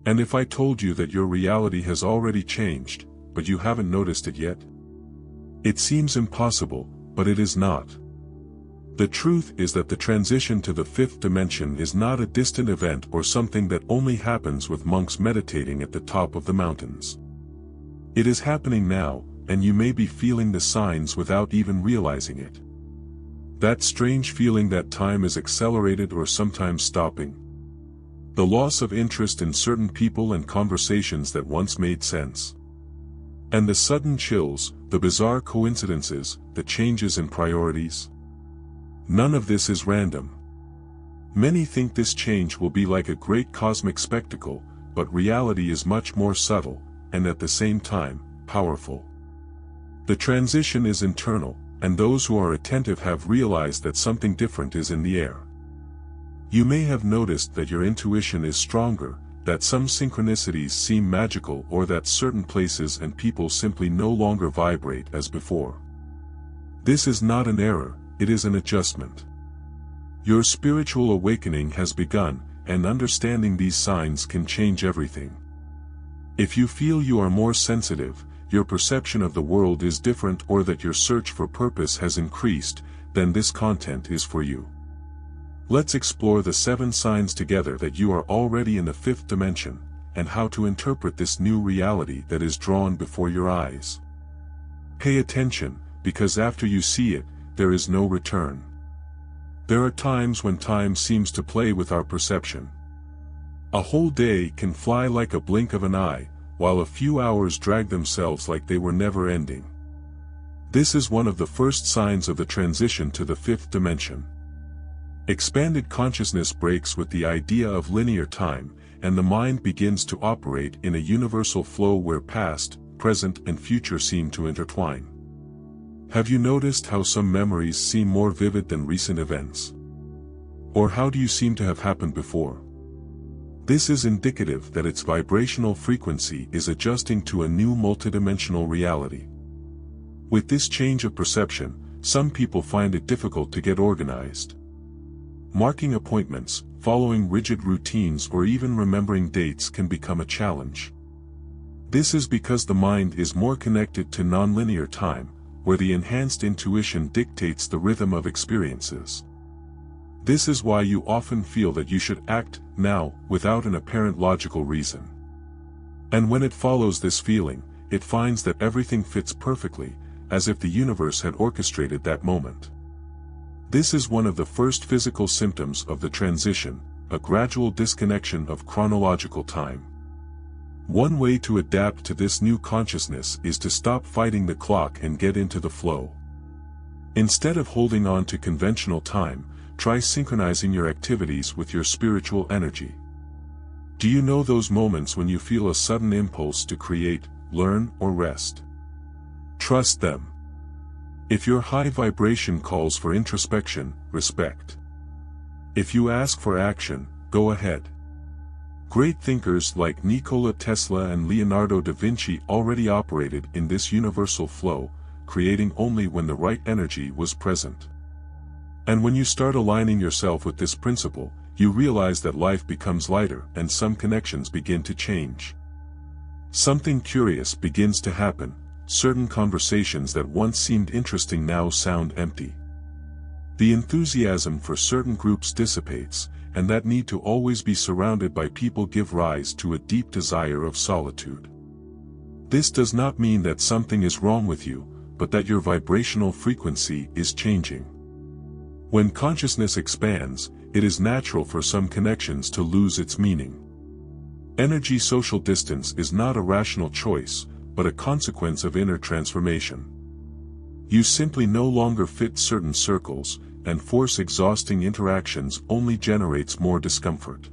And if I told you that your reality has already changed, but you haven't noticed it yet? It seems impossible, but it is not. The truth is that the transition to the fifth dimension is not a distant event or something that only happens with monks meditating at the top of the mountains. It is happening now, and you may be feeling the signs without even realizing it. That strange feeling that time is accelerated or sometimes stopping. The loss of interest in certain people and conversations that once made sense. And the sudden chills, the bizarre coincidences, the changes in priorities. None of this is random. Many think this change will be like a great cosmic spectacle, but reality is much more subtle, and at the same time, powerful. The transition is internal, and those who are attentive have realized that something different is in the air. You may have noticed that your intuition is stronger, that some synchronicities seem magical, or that certain places and people simply no longer vibrate as before. This is not an error, it is an adjustment. Your spiritual awakening has begun, and understanding these signs can change everything. If you feel you are more sensitive, your perception of the world is different, or that your search for purpose has increased, then this content is for you. Let's explore the 7 signs together that you are already in the fifth dimension, and how to interpret this new reality that is drawn before your eyes. Pay attention, because after you see it, there is no return. There are times when time seems to play with our perception. A whole day can fly like a blink of an eye, while a few hours drag themselves like they were never ending. This is one of the first signs of the transition to the fifth dimension. Expanded consciousness breaks with the idea of linear time, and the mind begins to operate in a universal flow where past, present, and future seem to intertwine. Have you noticed how some memories seem more vivid than recent events? Or how do you seem to have happened before? This is indicative that its vibrational frequency is adjusting to a new multidimensional reality. With this change of perception, some people find it difficult to get organized. Marking appointments, following rigid routines, or even remembering dates can become a challenge. This is because the mind is more connected to nonlinear time, where the enhanced intuition dictates the rhythm of experiences. This is why you often feel that you should act now, without an apparent logical reason. And when it follows this feeling, it finds that everything fits perfectly, as if the universe had orchestrated that moment. This is one of the first physical symptoms of the transition, a gradual disconnection of chronological time. One way to adapt to this new consciousness is to stop fighting the clock and get into the flow. Instead of holding on to conventional time, try synchronizing your activities with your spiritual energy. Do you know those moments when you feel a sudden impulse to create, learn, or rest? Trust them. If your high vibration calls for introspection, respect. If you ask for action, go ahead. Great thinkers like Nikola Tesla and Leonardo da Vinci already operated in this universal flow, creating only when the right energy was present. And when you start aligning yourself with this principle, you realize that life becomes lighter and some connections begin to change. Something curious begins to happen. Certain conversations that once seemed interesting now sound empty. The enthusiasm for certain groups dissipates, and that need to always be surrounded by people give rise to a deep desire of solitude. This does not mean that something is wrong with you, but that your vibrational frequency is changing. When consciousness expands, it is natural for some connections to lose its meaning. Energy social distance is not a rational choice, but a consequence of inner transformation. You simply no longer fit certain circles, and force exhausting interactions only generates more discomfort.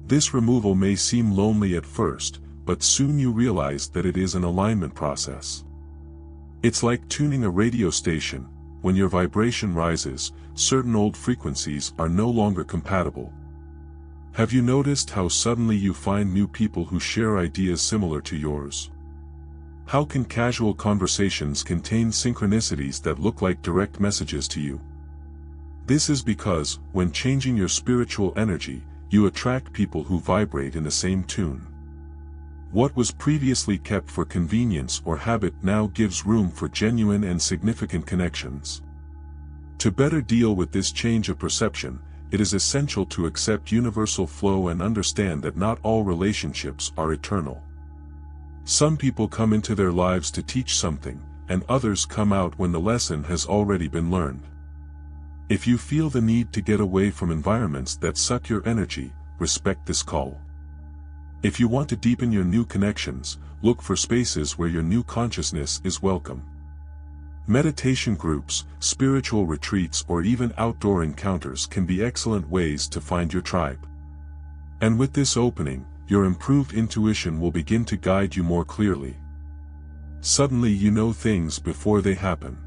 This removal may seem lonely at first, but soon you realize that it is an alignment process. It's like tuning a radio station. When your vibration rises, certain old frequencies are no longer compatible. Have you noticed how suddenly you find new people who share ideas similar to yours? How can casual conversations contain synchronicities that look like direct messages to you? This is because, when changing your spiritual energy, you attract people who vibrate in the same tune. What was previously kept for convenience or habit now gives room for genuine and significant connections. To better deal with this change of perception, it is essential to accept universal flow and understand that not all relationships are eternal. Some people come into their lives to teach something, and others come out when the lesson has already been learned. If you feel the need to get away from environments that suck your energy, respect this call. If you want to deepen your new connections, look for spaces where your new consciousness is welcome. Meditation groups, spiritual retreats, or even outdoor encounters can be excellent ways to find your tribe. And with this opening, your improved intuition will begin to guide you more clearly. Suddenly you know things before they happen.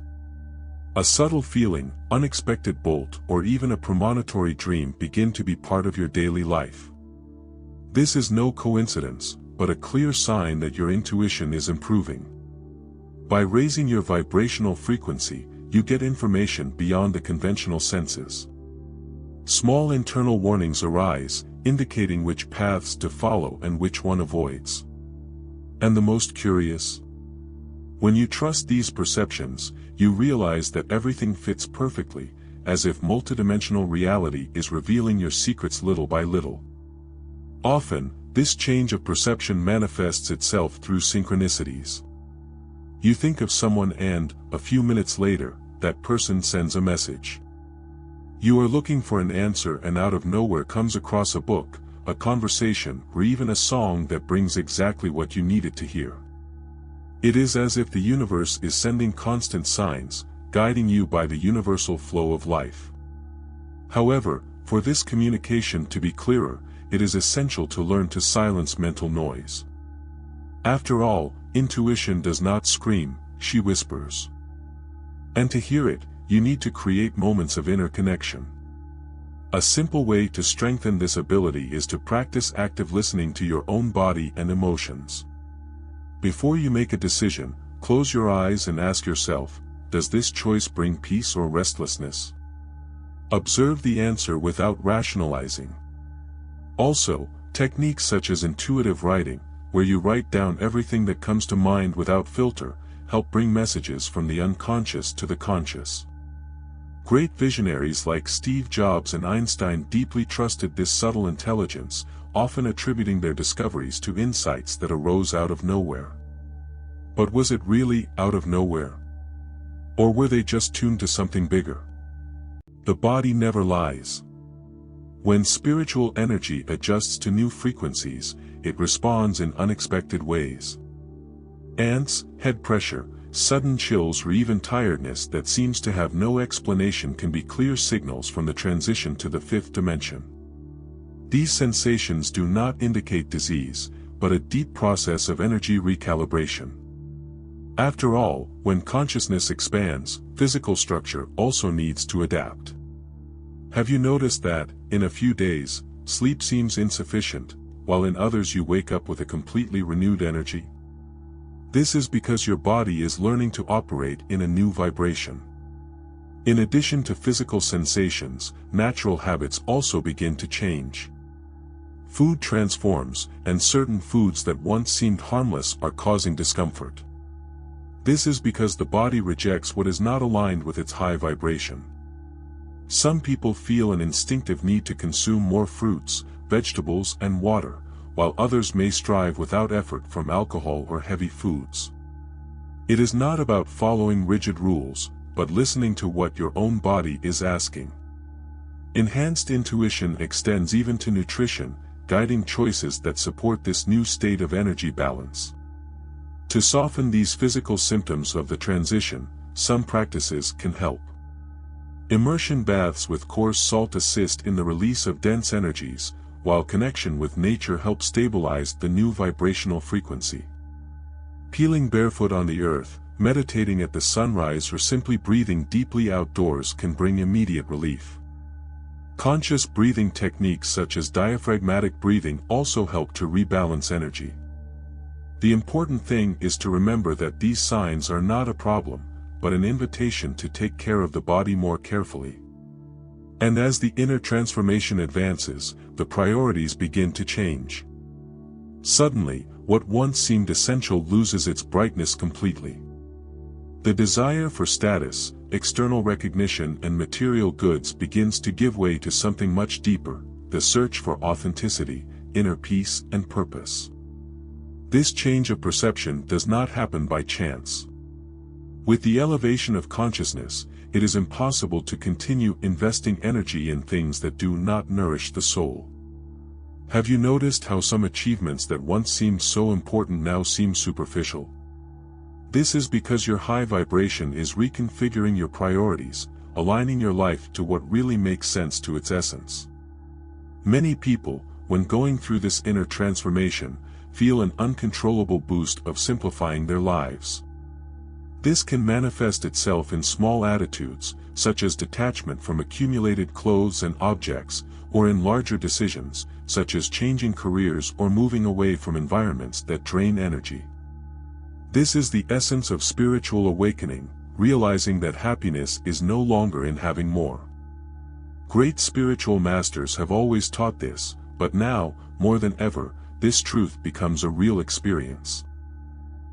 A subtle feeling, unexpected bolt, or even a premonitory dream begin to be part of your daily life. This is no coincidence, but a clear sign that your intuition is improving. By raising your vibrational frequency, you get information beyond the conventional senses. Small internal warnings arise, indicating which paths to follow and which one avoids. And the most curious? When you trust these perceptions, you realize that everything fits perfectly, as if multidimensional reality is revealing your secrets little by little. Often, this change of perception manifests itself through synchronicities. You think of someone and, a few minutes later, that person sends a message. You are looking for an answer and out of nowhere comes across a book, a conversation, or even a song that brings exactly what you needed to hear. It is as if the universe is sending constant signs, guiding you by the universal flow of life. However, for this communication to be clearer, it is essential to learn to silence mental noise. After all, intuition does not scream, she whispers. And to hear it, you need to create moments of inner connection. A simple way to strengthen this ability is to practice active listening to your own body and emotions. Before you make a decision, close your eyes and ask yourself, does this choice bring peace or restlessness? Observe the answer without rationalizing. Also, techniques such as intuitive writing, where you write down everything that comes to mind without filter, help bring messages from the unconscious to the conscious. Great visionaries like Steve Jobs and Einstein deeply trusted this subtle intelligence, often attributing their discoveries to insights that arose out of nowhere. But was it really out of nowhere? Or were they just tuned to something bigger? The body never lies. When spiritual energy adjusts to new frequencies, it responds in unexpected ways. Ants, head pressure, sudden chills, or even tiredness that seems to have no explanation can be clear signals from the transition to the fifth dimension. These sensations do not indicate disease, but a deep process of energy recalibration. After all, when consciousness expands, physical structure also needs to adapt. Have you noticed that, in a few days, sleep seems insufficient, while in others you wake up with a completely renewed energy? This is because your body is learning to operate in a new vibration. In addition to physical sensations, natural habits also begin to change. Food transforms, and certain foods that once seemed harmless are causing discomfort. This is because the body rejects what is not aligned with its high vibration. Some people feel an instinctive need to consume more fruits, vegetables, and water, while others may strive without effort from alcohol or heavy foods. It is not about following rigid rules, but listening to what your own body is asking. Enhanced intuition extends even to nutrition, guiding choices that support this new state of energy balance. To soften these physical symptoms of the transition, some practices can help. Immersion baths with coarse salt assist in the release of dense energies, while connection with nature helps stabilize the new vibrational frequency. Peeling barefoot on the earth, meditating at the sunrise, or simply breathing deeply outdoors can bring immediate relief. Conscious breathing techniques such as diaphragmatic breathing also help to rebalance energy. The important thing is to remember that these signs are not a problem, but an invitation to take care of the body more carefully. And as the inner transformation advances, the priorities begin to change. Suddenly, what once seemed essential loses its brightness completely. The desire for status, external recognition and material goods begins to give way to something much deeper, the search for authenticity, inner peace and purpose. This change of perception does not happen by chance. With the elevation of consciousness, it is impossible to continue investing energy in things that do not nourish the soul. Have you noticed how some achievements that once seemed so important now seem superficial? This is because your high vibration is reconfiguring your priorities, aligning your life to what really makes sense to its essence. Many people, when going through this inner transformation, feel an uncontrollable boost of simplifying their lives. This can manifest itself in small attitudes, such as detachment from accumulated clothes and objects, or in larger decisions, such as changing careers or moving away from environments that drain energy. This is the essence of spiritual awakening, realizing that happiness is no longer in having more. Great spiritual masters have always taught this, but now, more than ever, this truth becomes a real experience.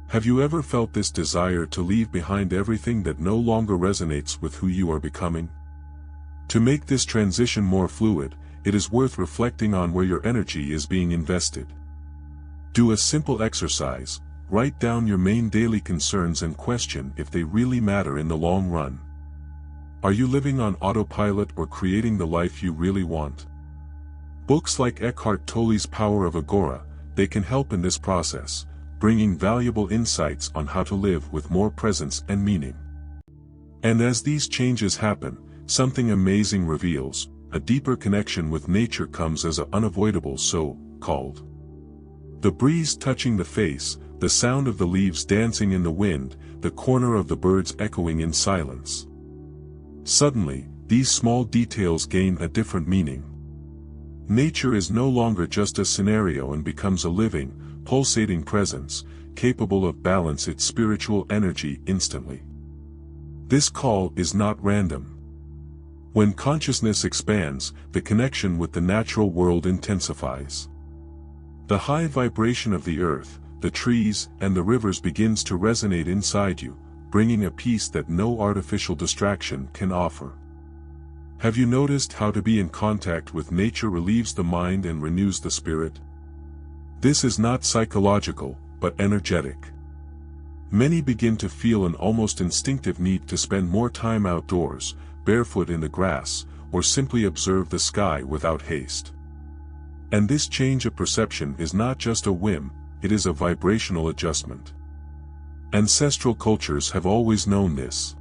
Have you ever felt this desire to leave behind everything that no longer resonates with who you are becoming? To make this transition more fluid, it is worth reflecting on where your energy is being invested. Do a simple exercise. Write down your main daily concerns and question if they really matter in the long run. Are you living on autopilot or creating the life you really want? Books like Eckhart Tolle's Power of Agora, they can help in this process, bringing valuable insights on how to live with more presence and meaning. And as these changes happen, something amazing reveals, a deeper connection with nature comes as an unavoidable so-called. The breeze touching the face, the sound of the leaves dancing in the wind, the corner of the birds echoing in silence. Suddenly, these small details gain a different meaning. Nature is no longer just a scenario and becomes a living, pulsating presence, capable of balance its spiritual energy instantly. This call is not random. When consciousness expands, the connection with the natural world intensifies. The high vibration of the earth, the trees, and the rivers begins to resonate inside you, bringing a peace that no artificial distraction can offer. Have you noticed how to be in contact with nature relieves the mind and renews the spirit? This is not psychological, but energetic. Many begin to feel an almost instinctive need to spend more time outdoors, barefoot in the grass, or simply observe the sky without haste. And this change of perception is not just a whim, it is a vibrational adjustment. Ancestral cultures have always known this.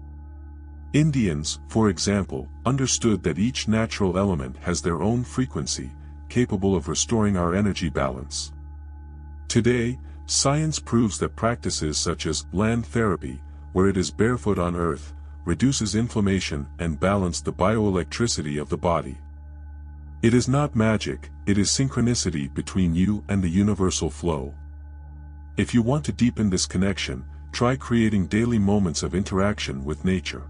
Indians, for example, understood that each natural element has their own frequency, capable of restoring our energy balance. Today, science proves that practices such as land therapy, where it is barefoot on earth, reduces inflammation and balances the bioelectricity of the body. It is not magic, it is synchronicity between you and the universal flow. If you want to deepen this connection, try creating daily moments of interaction with nature.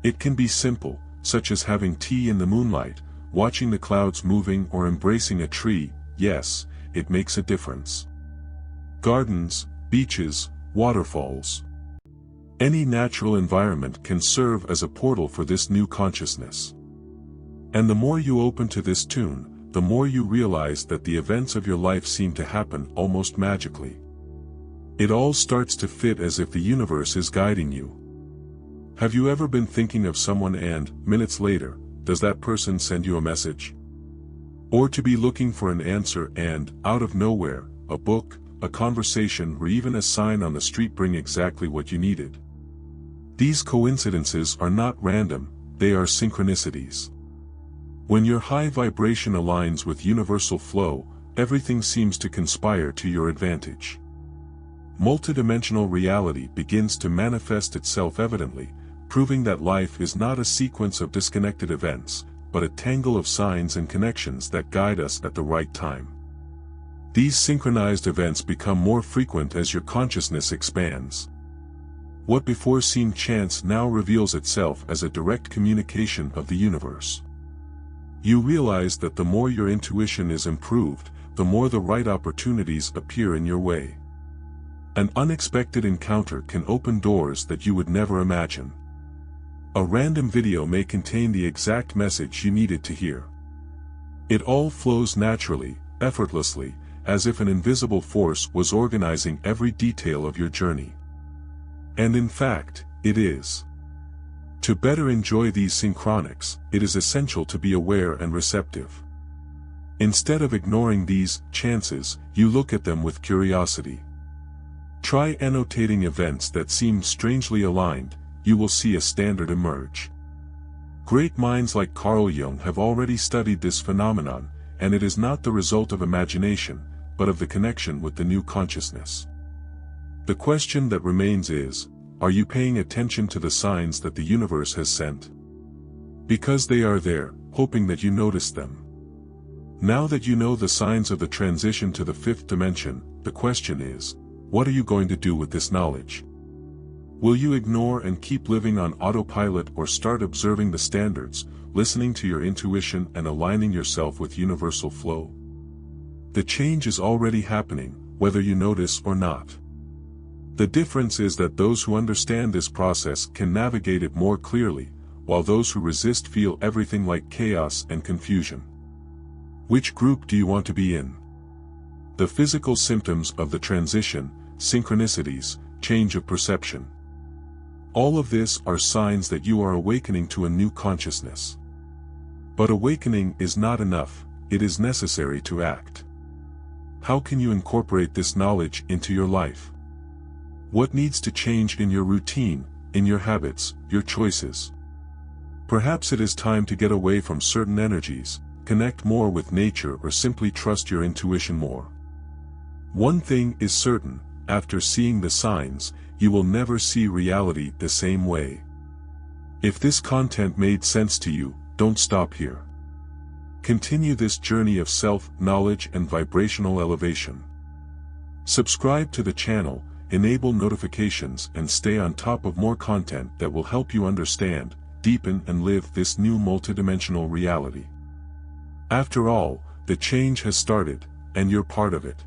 It can be simple, such as having tea in the moonlight, watching the clouds moving or embracing a tree. Yes, it makes a difference. Gardens, beaches, waterfalls. Any natural environment can serve as a portal for this new consciousness. And the more you open to this tune, the more you realize that the events of your life seem to happen almost magically. It all starts to fit as if the universe is guiding you. Have you ever been thinking of someone and, minutes later, does that person send you a message? Or to be looking for an answer and, out of nowhere, a book, a conversation or even a sign on the street bring exactly what you needed? These coincidences are not random, they are synchronicities. When your high vibration aligns with universal flow, everything seems to conspire to your advantage. Multidimensional reality begins to manifest itself evidently, proving that life is not a sequence of disconnected events, but a tangle of signs and connections that guide us at the right time. These synchronized events become more frequent as your consciousness expands. What before seemed chance now reveals itself as a direct communication of the universe. You realize that the more your intuition is improved, the more the right opportunities appear in your way. An unexpected encounter can open doors that you would never imagine. A random video may contain the exact message you needed to hear. It all flows naturally, effortlessly, as if an invisible force was organizing every detail of your journey. And in fact, it is. To better enjoy these synchronics, it is essential to be aware and receptive. Instead of ignoring these chances, you look at them with curiosity. Try annotating events that seem strangely aligned. You will see a standard emerge. Great minds like Carl Jung have already studied this phenomenon, and it is not the result of imagination, but of the connection with the new consciousness. The question that remains is, are you paying attention to the signs that the universe has sent? Because they are there, hoping that you notice them. Now that you know the signs of the transition to the fifth dimension, the question is, what are you going to do with this knowledge? Will you ignore and keep living on autopilot, or start observing the standards, listening to your intuition and aligning yourself with universal flow? The change is already happening, whether you notice or not. The difference is that those who understand this process can navigate it more clearly, while those who resist feel everything like chaos and confusion. Which group do you want to be in? The physical symptoms of the transition, synchronicities, change of perception. All of this are signs that you are awakening to a new consciousness. But awakening is not enough, it is necessary to act. How can you incorporate this knowledge into your life? What needs to change in your routine, in your habits, your choices? Perhaps it is time to get away from certain energies, connect more with nature, or simply trust your intuition more. One thing is certain, after seeing the signs, you will never see reality the same way. If this content made sense to you, don't stop here. Continue this journey of self-knowledge and vibrational elevation. Subscribe to the channel, enable notifications, and stay on top of more content that will help you understand, deepen, and live this new multidimensional reality. After all, the change has started, and you're part of it.